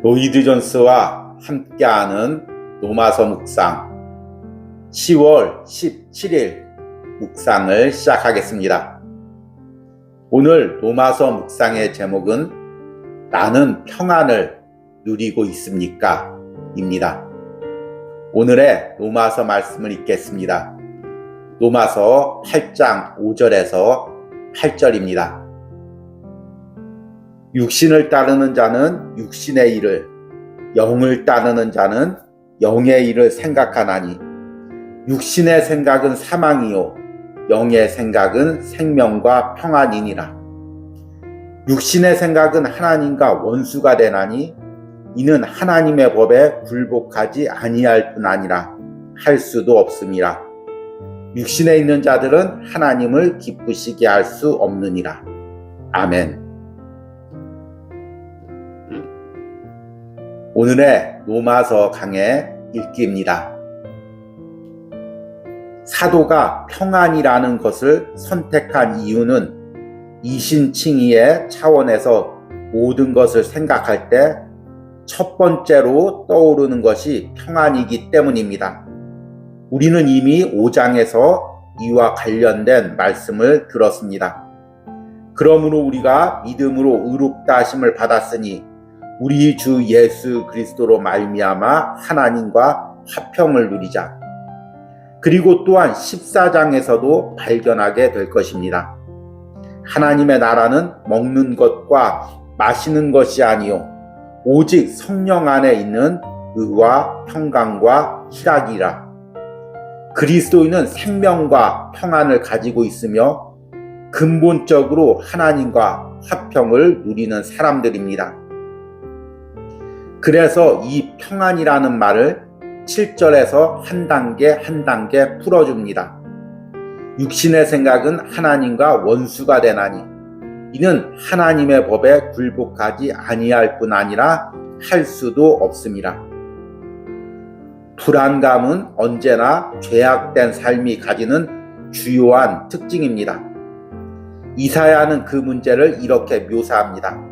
로이드 존스와 함께하는 로마서 묵상 10월 17일 묵상을 시작하겠습니다. 오늘 로마서 묵상의 제목은 나는 평안을 누리고 있습니까? 입니다. 오늘의 로마서 말씀을 읽겠습니다. 로마서 8장 5절에서 8절입니다. 육신을 따르는 자는 육신의 일을, 영을 따르는 자는 영의 일을 생각하나니 육신의 생각은 사망이요 영의 생각은 생명과 평안이니라. 육신의 생각은 하나님과 원수가 되나니 이는 하나님의 법에 굴복하지 아니할 뿐 아니라 할 수도 없음이라. 육신에 있는 자들은 하나님을 기쁘시게 할 수 없느니라. 아멘. 오늘의 로마서 강의 읽기입니다. 사도가 평안이라는 것을 선택한 이유는 이신칭의의 차원에서 모든 것을 생각할 때 첫 번째로 떠오르는 것이 평안이기 때문입니다. 우리는 이미 5장에서 이와 관련된 말씀을 들었습니다. 그러므로 우리가 믿음으로 의롭다 하심을 받았으니 우리 주 예수 그리스도로 말미암아 하나님과 화평을 누리자. 그리고 또한 14장에서도 발견하게 될 것입니다. 하나님의 나라는 먹는 것과 마시는 것이 아니요 오직 성령 안에 있는 의와 평강과 희락이라. 그리스도인은 생명과 평안을 가지고 있으며 근본적으로 하나님과 화평을 누리는 사람들입니다. 그래서 이 평안이라는 말을 7절에서 한 단계 풀어줍니다. 육신의 생각은 하나님과 원수가 되나니 이는 하나님의 법에 굴복하지 아니할 뿐 아니라 할 수도 없음이라. 불안감은 언제나 죄악된 삶이 가지는 주요한 특징입니다. 이사야는 그 문제를 이렇게 묘사합니다.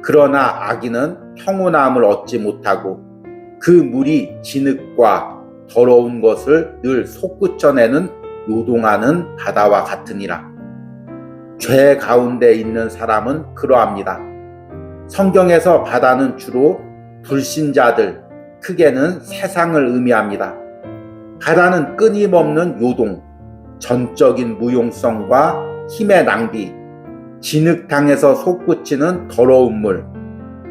그러나 악인은 평온함을 얻지 못하고 그 물이 진흙과 더러운 것을 늘 솟구쳐내는 요동하는 바다와 같으니라. 죄 가운데 있는 사람은 그러합니다. 성경에서 바다는 주로 불신자들, 크게는 세상을 의미합니다. 바다는 끊임없는 요동, 전적인 무용성과 힘의 낭비, 진흙탕에서 솟구치는 더러운 물,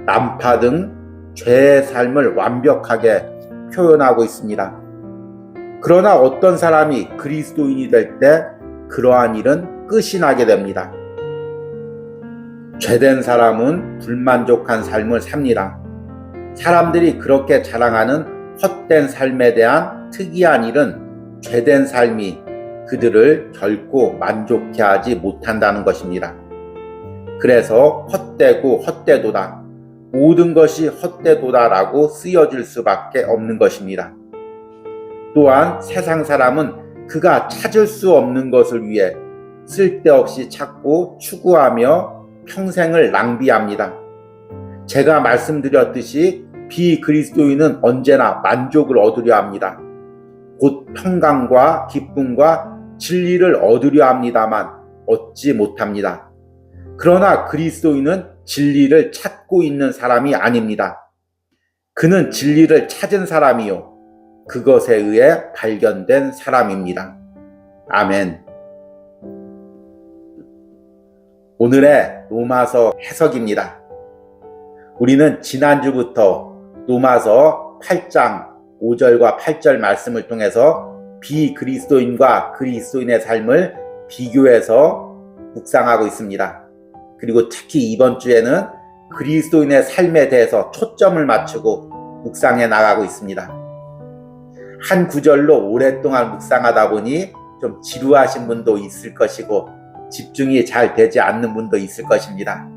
난파 등 죄의 삶을 완벽하게 표현하고 있습니다. 그러나 어떤 사람이 그리스도인이 될 때 그러한 일은 끝이 나게 됩니다. 죄된 사람은 불만족한 삶을 삽니다. 사람들이 그렇게 자랑하는 헛된 삶에 대한 특이한 일은 죄된 삶이 그들을 결코 만족해 하지 못한다는 것입니다. 그래서 헛되고 헛되도다, 모든 것이 헛되도다라고 쓰여질 수밖에 없는 것입니다. 또한 세상 사람은 그가 찾을 수 없는 것을 위해 쓸데없이 찾고 추구하며 평생을 낭비합니다. 제가 말씀드렸듯이 비그리스도인은 언제나 만족을 얻으려 합니다. 곧 평강과 기쁨과 진리를 얻으려 합니다만 얻지 못합니다. 그러나 그리스도인은 진리를 찾고 있는 사람이 아닙니다. 그는 진리를 찾은 사람이요 그것에 의해 발견된 사람입니다. 아멘. 오늘의 로마서 해석입니다. 우리는 지난주부터 로마서 8장 5절과 8절 말씀을 통해서 비그리스도인과 그리스도인의 삶을 비교해서 묵상하고 있습니다. 그리고 특히 이번 주에는 그리스도인의 삶에 대해서 초점을 맞추고 묵상해 나가고 있습니다. 한 구절로 오랫동안 묵상하다 보니 좀 지루하신 분도 있을 것이고 집중이 잘 되지 않는 분도 있을 것입니다.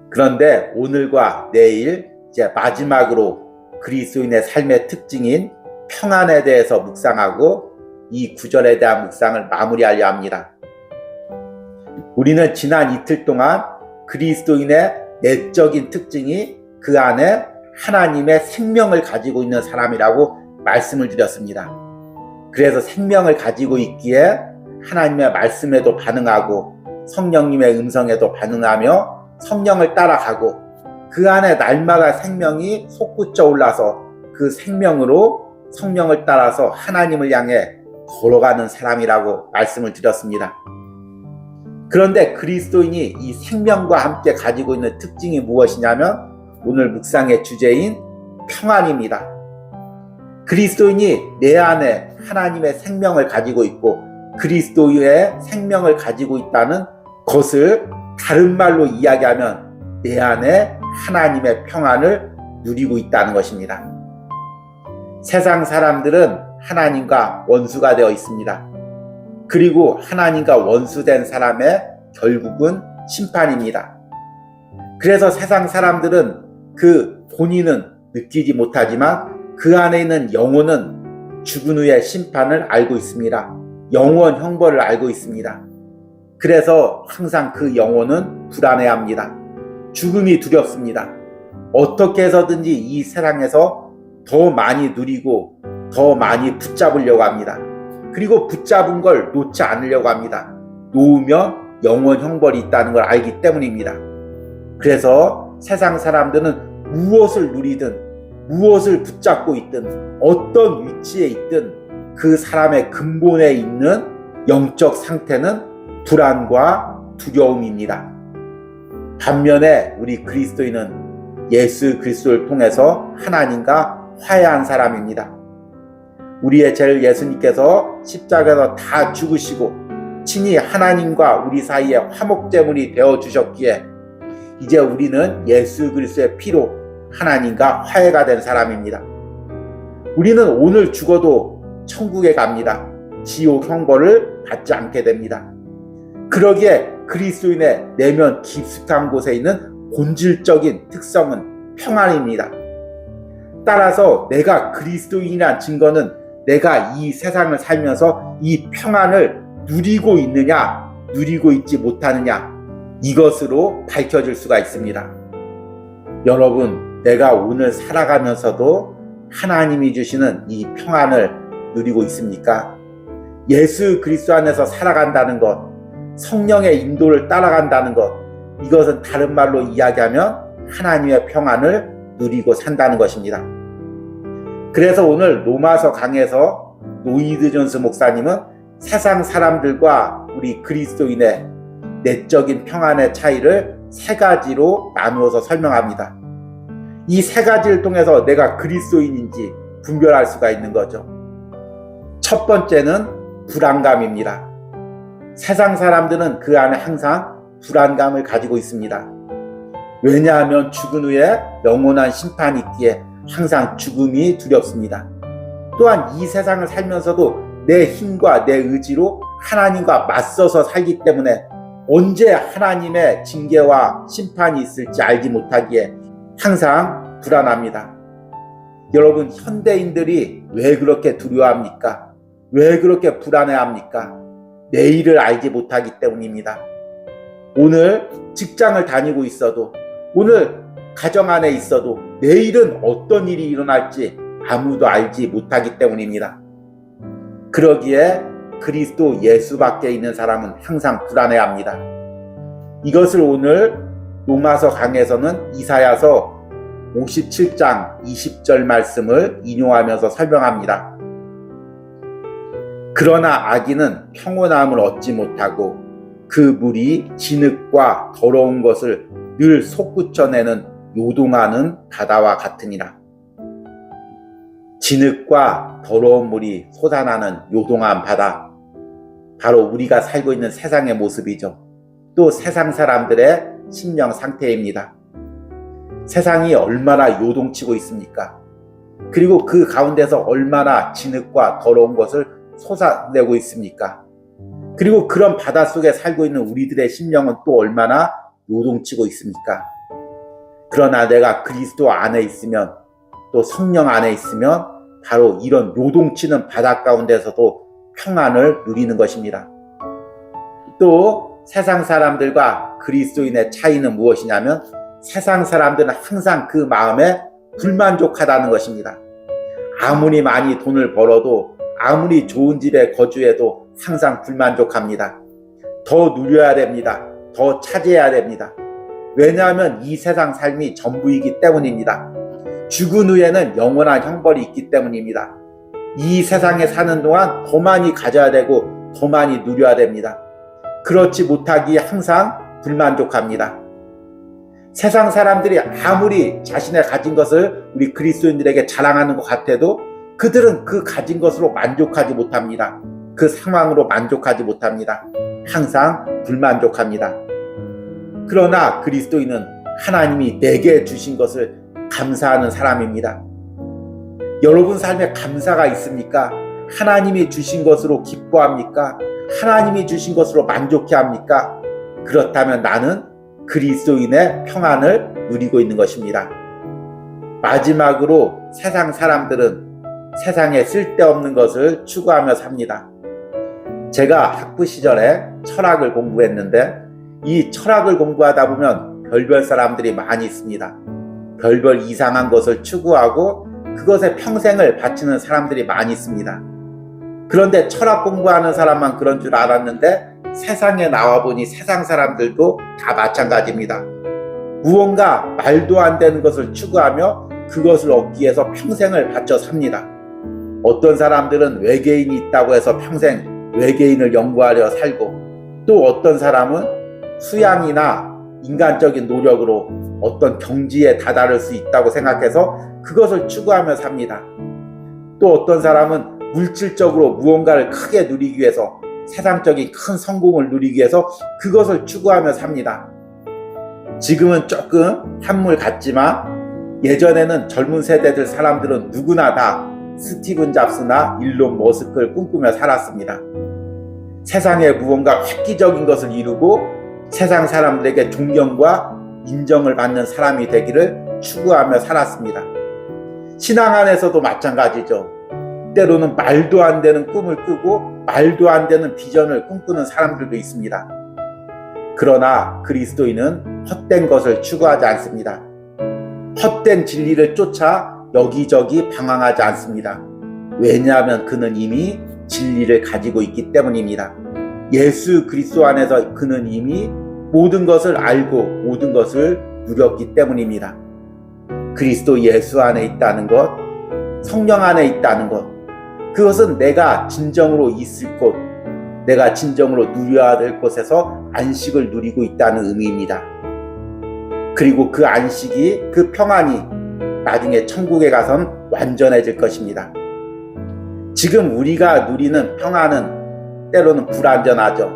그런데 오늘과 내일 이제 마지막으로 그리스도인의 삶의 특징인 평안에 대해서 묵상하고 이 구절에 대한 묵상을 마무리하려 합니다. 우리는 지난 이틀 동안 그리스도인의 내적인 특징이 그 안에 하나님의 생명을 가지고 있는 사람이라고 말씀을 드렸습니다. 그래서 생명을 가지고 있기에 하나님의 말씀에도 반응하고 성령님의 음성에도 반응하며 성령을 따라가고 그 안에 날마다 생명이 솟구쳐 올라서 그 생명으로 성령을 따라서 하나님을 향해 걸어가는 사람이라고 말씀을 드렸습니다. 그런데 그리스도인이 이 생명과 함께 가지고 있는 특징이 무엇이냐면 오늘 묵상의 주제인 평안입니다. 그리스도인이 내 안에 하나님의 생명을 가지고 있고 그리스도의 생명을 가지고 있다는 것을 다른 말로 이야기하면 내 안에 하나님의 평안을 누리고 있다는 것입니다. 세상 사람들은 하나님과 원수가 되어 있습니다. 그리고 하나님과 원수된 사람의 결국은 심판입니다. 그래서 세상 사람들은 그 본인은 느끼지 못하지만 그 안에 있는 영혼은 죽은 후의 심판을 알고 있습니다. 영원 형벌을 알고 있습니다. 그래서 항상 그 영혼은 불안해합니다. 죽음이 두렵습니다. 어떻게 해서든지 이 세상에서 더 많이 누리고 더 많이 붙잡으려고 합니다. 그리고 붙잡은 걸 놓지 않으려고 합니다. 놓으면 영원 형벌이 있다는 걸 알기 때문입니다. 그래서 세상 사람들은 무엇을 누리든 무엇을 붙잡고 있든 어떤 위치에 있든 그 사람의 근본에 있는 영적 상태는 불안과 두려움입니다. 반면에 우리 그리스도인은 예수 그리스도를 통해서 하나님과 화해한 사람입니다. 우리의 죄를 예수님께서 십자가에서 다 죽으시고 친히 하나님과 우리 사이에 화목제물이 되어주셨기에 이제 우리는 예수 그리스도의 피로 하나님과 화해가 된 사람입니다. 우리는 오늘 죽어도 천국에 갑니다. 지옥 형벌을 받지 않게 됩니다. 그러기에 그리스도인의 내면 깊숙한 곳에 있는 본질적인 특성은 평안입니다. 따라서 내가 그리스도인이란 증거는 내가 이 세상을 살면서 이 평안을 누리고 있느냐, 누리고 있지 못하느냐, 이것으로 밝혀질 수가 있습니다. 여러분, 내가 오늘 살아가면서도 하나님이 주시는 이 평안을 누리고 있습니까? 예수 그리스도 안에서 살아간다는 것, 성령의 인도를 따라간다는 것, 이것은 다른 말로 이야기하면 하나님의 평안을 누리고 산다는 것입니다. 그래서 오늘 로마서 강에서 노이드 존스 목사님은 세상 사람들과 우리 그리스도인의 내적인 평안의 차이를 세 가지로 나누어서 설명합니다. 이 세 가지를 통해서 내가 그리스도인인지 분별할 수가 있는 거죠. 첫 번째는 불안감입니다. 세상 사람들은 그 안에 항상 불안감을 가지고 있습니다. 왜냐하면 죽은 후에 영원한 심판이 있기에 항상 죽음이 두렵습니다. 또한 이 세상을 살면서도 내 힘과 내 의지로 하나님과 맞서서 살기 때문에 언제 하나님의 징계와 심판이 있을지 알지 못하기에 항상 불안합니다. 여러분, 현대인들이 왜 그렇게 두려워합니까? 왜 그렇게 불안해합니까? 내일을 알지 못하기 때문입니다. 오늘 직장을 다니고 있어도, 오늘 가정 안에 있어도 내일은 어떤 일이 일어날지 아무도 알지 못하기 때문입니다. 그러기에 그리스도 예수 밖에 있는 사람은 항상 불안해합니다. 이것을 오늘 로마서 강에서는 이사야서 57장 20절 말씀을 인용하면서 설명합니다. 그러나 악인은 평온함을 얻지 못하고 그 물이 진흙과 더러운 것을 늘 솟구쳐내는 요동하는 바다와 같으니라. 진흙과 더러운 물이 솟아나는 요동한 바다, 바로 우리가 살고 있는 세상의 모습이죠. 또 세상 사람들의 심령 상태입니다. 세상이 얼마나 요동치고 있습니까? 그리고 그 가운데서 얼마나 진흙과 더러운 것을 솟아내고 있습니까? 그리고 그런 바다 속에 살고 있는 우리들의 심령은 또 얼마나 요동치고 있습니까? 그러나 내가 그리스도 안에 있으면, 또 성령 안에 있으면 바로 이런 요동치는 바다 가운데서도 평안을 누리는 것입니다. 또 세상 사람들과 그리스도인의 차이는 무엇이냐면 세상 사람들은 항상 그 마음에 불만족하다는 것입니다. 아무리 많이 돈을 벌어도 아무리 좋은 집에 거주해도 항상 불만족합니다. 더 누려야 됩니다. 더 차지해야 됩니다. 왜냐하면 이 세상 삶이 전부이기 때문입니다. 죽은 후에는 영원한 형벌이 있기 때문입니다. 이 세상에 사는 동안 더 많이 가져야 되고 더 많이 누려야 됩니다. 그렇지 못하기에 항상 불만족합니다. 세상 사람들이 아무리 자신의 가진 것을 우리 그리스도인들에게 자랑하는 것 같아도 그들은 그 가진 것으로 만족하지 못합니다. 그 상황으로 만족하지 못합니다. 항상 불만족합니다. 그러나 그리스도인은 하나님이 내게 주신 것을 감사하는 사람입니다. 여러분 삶에 감사가 있습니까? 하나님이 주신 것으로 기뻐합니까? 하나님이 주신 것으로 만족해합니까? 그렇다면 나는 그리스도인의 평안을 누리고 있는 것입니다. 마지막으로 세상 사람들은 세상에 쓸데없는 것을 추구하며 삽니다. 제가 학부 시절에 철학을 공부했는데 이 철학을 공부하다 보면 별별 사람들이 많이 있습니다. 별별 이상한 것을 추구하고 그것에 평생을 바치는 사람들이 많이 있습니다. 그런데 철학 공부하는 사람만 그런 줄 알았는데 세상에 나와보니 세상 사람들도 다 마찬가지입니다. 무언가 말도 안 되는 것을 추구하며 그것을 얻기 위해서 평생을 바쳐 삽니다. 어떤 사람들은 외계인이 있다고 해서 평생 외계인을 연구하려 살고, 또 어떤 사람은 수양이나 인간적인 노력으로 어떤 경지에 다다를 수 있다고 생각해서 그것을 추구하며 삽니다. 또 어떤 사람은 물질적으로 무언가를 크게 누리기 위해서, 세상적인 큰 성공을 누리기 위해서 그것을 추구하며 삽니다. 지금은 조금 한물 같지만 예전에는 젊은 세대들 사람들은 누구나 다 스티븐 잡스나 일론 머스크를 꿈꾸며 살았습니다. 세상에 무언가 획기적인 것을 이루고 세상 사람들에게 존경과 인정을 받는 사람이 되기를 추구하며 살았습니다. 신앙 안에서도 마찬가지죠. 때로는 말도 안 되는 꿈을 꾸고 말도 안 되는 비전을 꿈꾸는 사람들도 있습니다. 그러나 그리스도인은 헛된 것을 추구하지 않습니다. 헛된 진리를 쫓아 여기저기 방황하지 않습니다. 왜냐하면 그는 이미 진리를 가지고 있기 때문입니다. 예수 그리스도 안에서 그는 이미 모든 것을 알고 모든 것을 누렸기 때문입니다. 그리스도 예수 안에 있다는 것, 성령 안에 있다는 것, 그것은 내가 진정으로 있을 곳, 내가 진정으로 누려야 될 곳에서 안식을 누리고 있다는 의미입니다. 그리고 그 안식이, 그 평안이 나중에 천국에 가선 완전해질 것입니다. 지금 우리가 누리는 평안은 때로는 불완전하죠.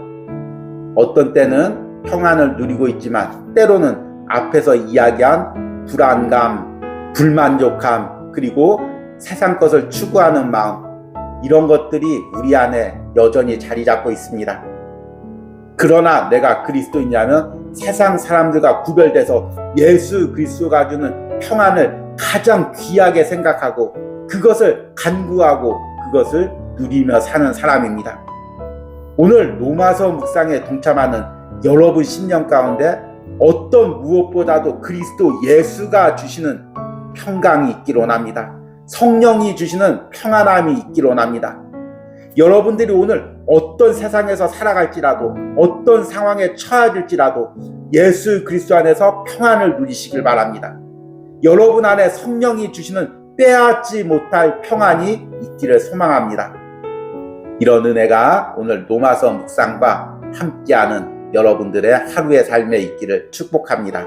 어떤 때는 평안을 누리고 있지만 때로는 앞에서 이야기한 불안감, 불만족함, 그리고 세상 것을 추구하는 마음, 이런 것들이 우리 안에 여전히 자리 잡고 있습니다. 그러나 내가 그리스도인이라면 세상 사람들과 구별돼서 예수 그리스도가 주는 평안을 가장 귀하게 생각하고 그것을 간구하고 그것을 누리며 사는 사람입니다. 오늘 로마서 묵상에 동참하는 여러분 심령 가운데 어떤 무엇보다도 그리스도 예수가 주시는 평강이 있기를 원합니다. 성령이 주시는 평안함이 있기를 원합니다. 여러분들이 오늘 어떤 세상에서 살아갈지라도, 어떤 상황에 처해질지라도 예수 그리스도 안에서 평안을 누리시길 바랍니다. 여러분 안에 성령이 주시는 빼앗지 못할 평안이 있기를 소망합니다. 이런 은혜가 오늘 로마서 묵상과 함께하는 여러분들의 하루의 삶에 있기를 축복합니다.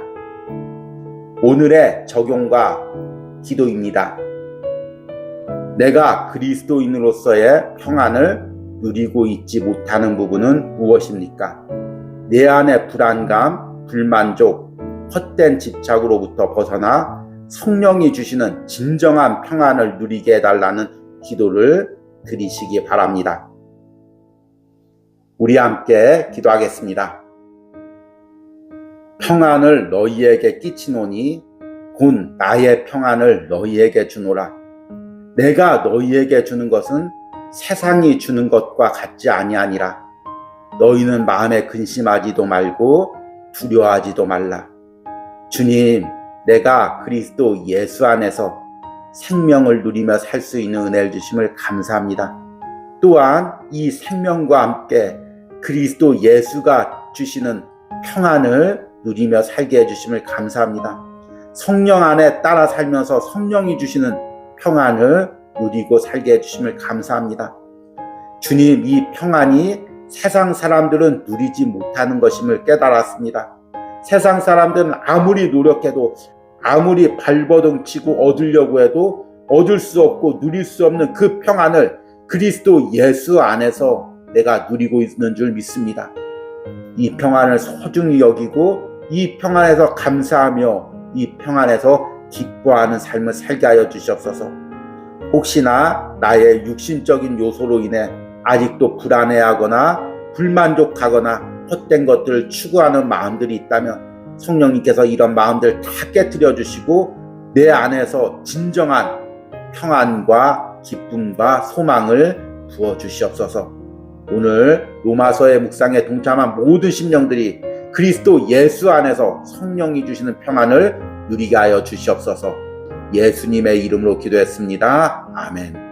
오늘의 적용과 기도입니다. 내가 그리스도인으로서의 평안을 누리고 있지 못하는 부분은 무엇입니까? 내 안의 불안감, 불만족, 헛된 집착으로부터 벗어나 성령이 주시는 진정한 평안을 누리게 해달라는 기도를 드리시기 바랍니다. 우리 함께 기도하겠습니다. 평안을 너희에게 끼치노니 곧 나의 평안을 너희에게 주노라. 내가 너희에게 주는 것은 세상이 주는 것과 같지 아니하니라. 너희는 마음에 근심하지도 말고 두려워하지도 말라. 주님, 내가 그리스도 예수 안에서 생명을 누리며 살 수 있는 은혜를 주심을 감사합니다. 또한 이 생명과 함께 그리스도 예수가 주시는 평안을 누리며 살게 해주심을 감사합니다. 성령 안에 따라 살면서 성령이 주시는 평안을 누리고 살게 해주심을 감사합니다. 주님, 이 평안이 세상 사람들은 누리지 못하는 것임을 깨달았습니다. 세상 사람들은 아무리 노력해도, 아무리 발버둥 치고 얻으려고 해도 얻을 수 없고 누릴 수 없는 그 평안을 그리스도 예수 안에서 내가 누리고 있는 줄 믿습니다. 이 평안을 소중히 여기고 이 평안에서 감사하며 이 평안에서 기뻐하는 삶을 살게 하여 주시옵소서. 혹시나 나의 육신적인 요소로 인해 아직도 불안해하거나 불만족하거나 헛된 것들을 추구하는 마음들이 있다면 성령님께서 이런 마음들을 다 깨트려 주시고 내 안에서 진정한 평안과 기쁨과 소망을 부어주시옵소서. 오늘 로마서의 묵상에 동참한 모든 심령들이 그리스도 예수 안에서 성령이 주시는 평안을 누리게 하여 주시옵소서. 예수님의 이름으로 기도했습니다. 아멘.